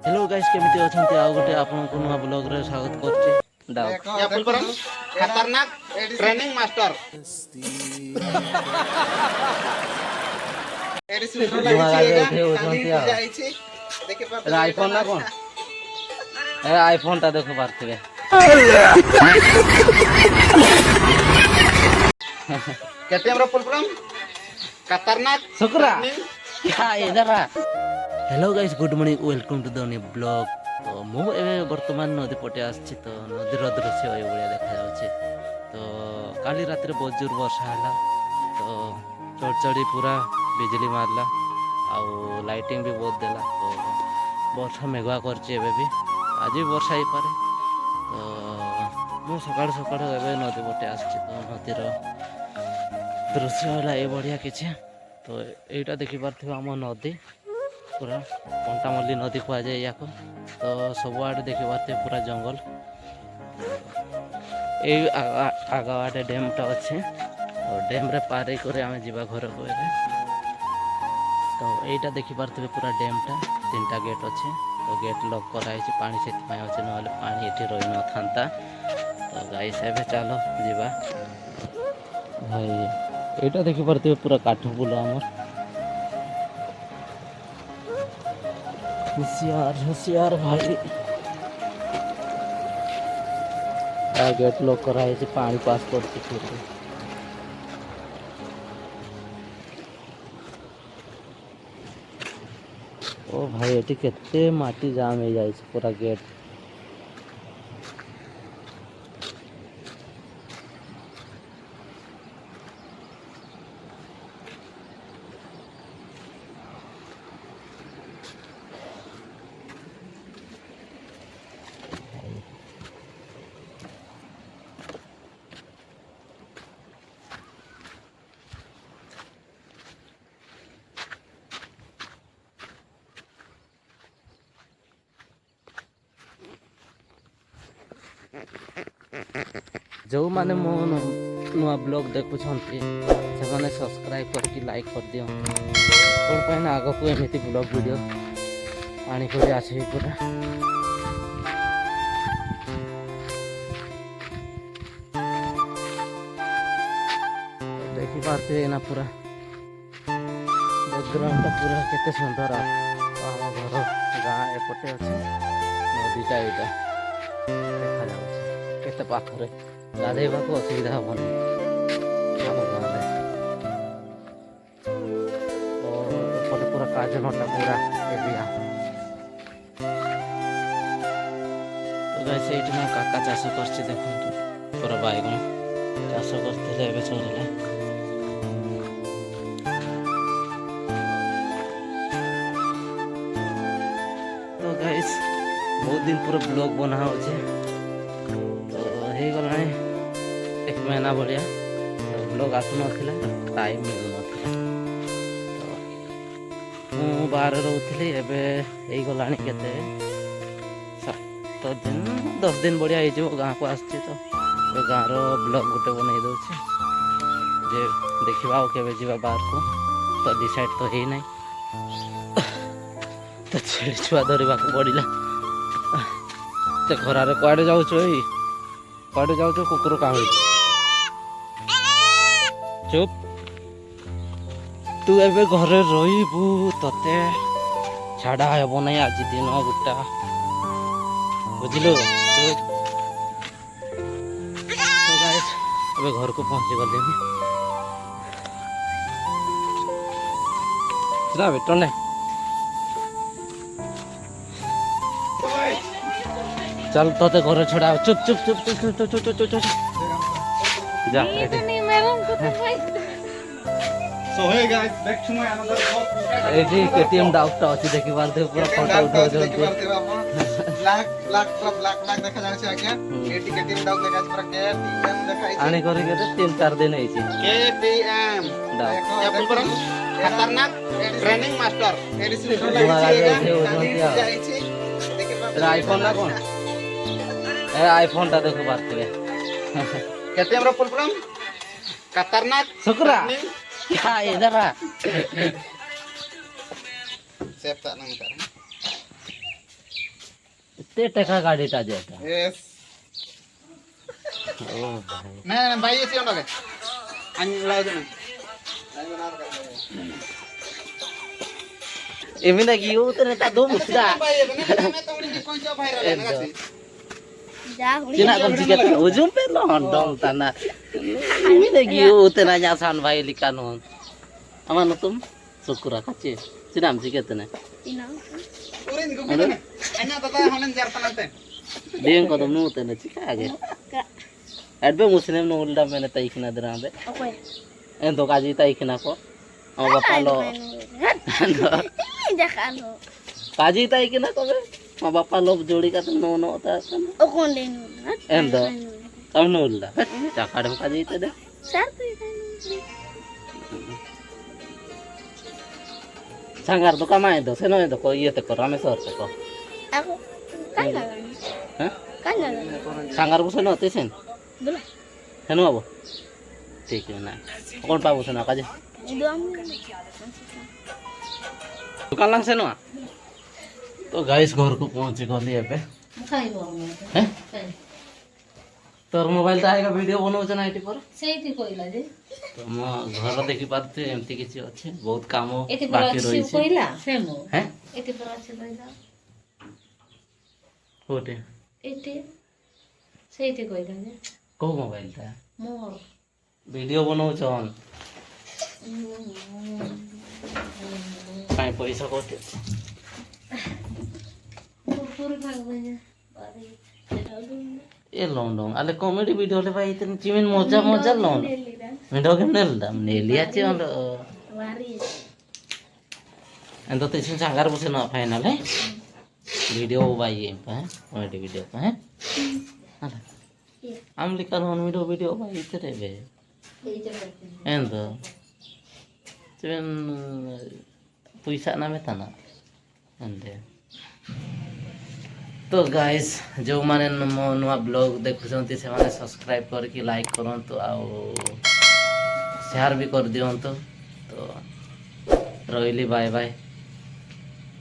Hello guys केमिति अछंती आ गोटे आपनको नुआ ब्लॉग रे स्वागत करछि या फुलपरम खतरनाक ट्रेनिंग मास्टर एडी सुंदर नुआ लागिछि गाड़ी एगा उठे काली उठंती आ जाईछि देखे पर आईफोन ना कोन ए आईफोन ता देखो पारथिबे केटीएम रो फुलपरम खतरनाक शुक्रा ट्रेनिंग क्या इधर आ hello guys good morning welcome to the new blog तो मु एबे वर्तमान नदी पटे आछि तो नदी रो दृश्य ए बढिया देखा जाउछि तो काली रात रे बहुत जोर वर्षा हला तो चढ़चड़ी पूरा बिजली मारला आउ लाइटिंग भी बहुत देला तो वर्षा मेघुआ करछि एबे भी आज भी वर्षा ही पारे तो मु सकाळ सकाळ एबे नदी पटे आछि तो नदीर दृश्य हला ए बढिया किछि तो एटा देखि पारथिबो हम नदी पूरा कंटामल्ली नदी कह जाए या तो सबुआड़े देखी पार्थे पूरा जंगल ये आगवाटे डैमटा अच्छे तो डैम रे पार कर आम जा घर को तो यहीटा देखी पार्थे पूरा डैमटा 3टा गेट अच्छे तो गेट लॉक कराई पानी से अच्छे ना पानी ये रही न था तो गाइस एबे चलो जीवा भाई यहीटा देखी पार्थे पूरा काठपुल आमर होशियार होशियार भाई गेट लॉक कराई पानी पास कर ओ भाई ये केते माटी जाम हो जाए पूरा गेट जो माने मो नुआ ब्लॉग देखुं से मैंने सब्सक्राइब करके लाइक कर दियो कौन पाइन आग को एमती ब्लॉग वीडियो आनी कर आसबि पूरा देखी पार्थे ना पूरा बैकग्राउंड पूरा केते सुंदर आम घर गाँ एपटे अच्छे नदीटा यहाँ देखा जाऊँगी केते पाखरे गाधेबा को असुविधा हेनी आम गाँव एपटे पूरा काजनटा पूरा एरिया तो से काका चाष कर देखु पूरा बैगन चाष करते सरिला तो गाइस बहुत दिन पूरा ब्लॉग बना हो गला 1 महीना भाया तो ब्लॉग आसु ना टाइम मिलू ना तो बाहर रोली एवं गला के 7 दिन 10 दिन बढ़िया हो गाँव को आसची तो गाँव ब्लॉग गोटे बनई दूसरे जे देखा के बाहर को तो डिसाइड तो है ना तो छेड़ी छुआ धरवा पड़ा तो खरार कड़े जाऊ कड़े जाऊ कुकुर कामुड़ी चुप तू एबे घरे रहीबू तते छाड़ा हेब ना आज दिन गोटा बुझलु चुप तो गाइस एबे घर को पहुंची गले सीधा बेटर ने चल तोते घर छड़ा चुप चुप चुप चुप चुप चुप चुप चुप चुप जा so hey guys back to my another blog एजी केटीएम डाउट अछि देखि पारते पूरा फोटो उठाउ जल्दी ब्लैक ब्लैक ब्लैक ब्लैक देखा जाने से आज्ञा एटी केटीएम डाउट देखा पूरा केटीएम देखाई 3-4 दिन है केटीएम डाउट या फुलपरम खतरनाक ट्रेनिंग मास्टर एडी सुंदर लागिछि देखे पर आईफोन ना कोन ए आईफोन ता देखो पारते केटीएम रो फुलपरम खतरनाक शुक्रा क्या इधर आ सेफ tak nang କେତେ ଟଙ୍କା ଗାଡ଼ିଟା ଯେଟା Yes. ଓ ଭାଇ Nah, bayi sih orang kan? Anjing lah itu. ଏମିତି କି ହଉ ତ ତା ଦଉ ମୁସିରା Bayi kan? Ini tuh ini kunci viral ya nggak sih? Cina kon tiket ujung pe londong tanah ini lagi hau te nanya san भाई likan hon aman tum syukur kace cina am tiket ne Urin gue bilang. Hanya tata honen jarpan nanti. deng ko nu te ne cika age adbe muslim no ulda mene tai kina dran be en to kaji tai kina ko am bapa lo kaji tai kina ko be am bapa lo jodi ka no no ta en do am no ulda cakadam kaji te de sangar to kamai do seno do ko iye te ko ramesor te ko ha sangar bu seno te sen seno abo ठीक है ना कौन पाबो सना काजे दुकान lung से ना तो गाइस घर को पहुंचे गली एबे हैं तोर मोबाइल ता आएगा वीडियो बनाउ छ ना एटी पर ସେଇଠି କହିଲା ଯେ तो म घर देखि पाते एमती किछि अछि बहुत काम ଏଠି पर बाकी ଅଛି रही छै କହିଲା ପ୍ରେମ हैं ଏଠି पर ଅଛି କହିଲା कोटे ଏଠି ସେଇଠି କହିଲା ଯେ को मोबाइल ता ମୋର वीडियो बनाउ छन काई पैसा कोटे पूरी भाग में बारी ए लॉन्डन अले कॉमेडी वीडियो ले भाई इतन चिमिन मजा मजा लॉन्ड वीडियो के नेलदा नेलिया चे on बारी एंतो तेसिन सांगार बसे ना फाइनल है वीडियो भाई है कॉमेडी वीडियो है अला आम लिखल होन वीडियो भाई इतरे बे एंतो चिमिन पैसा ना मेतना एंदे तो गाइस जो माने नुआ ब्लॉग देखुଛନ୍ତି ସେମାନେ सब्सक्राइब करके लाइक करंतु आ शेयर भी कर दियंतु तो रहिली बाय बाय।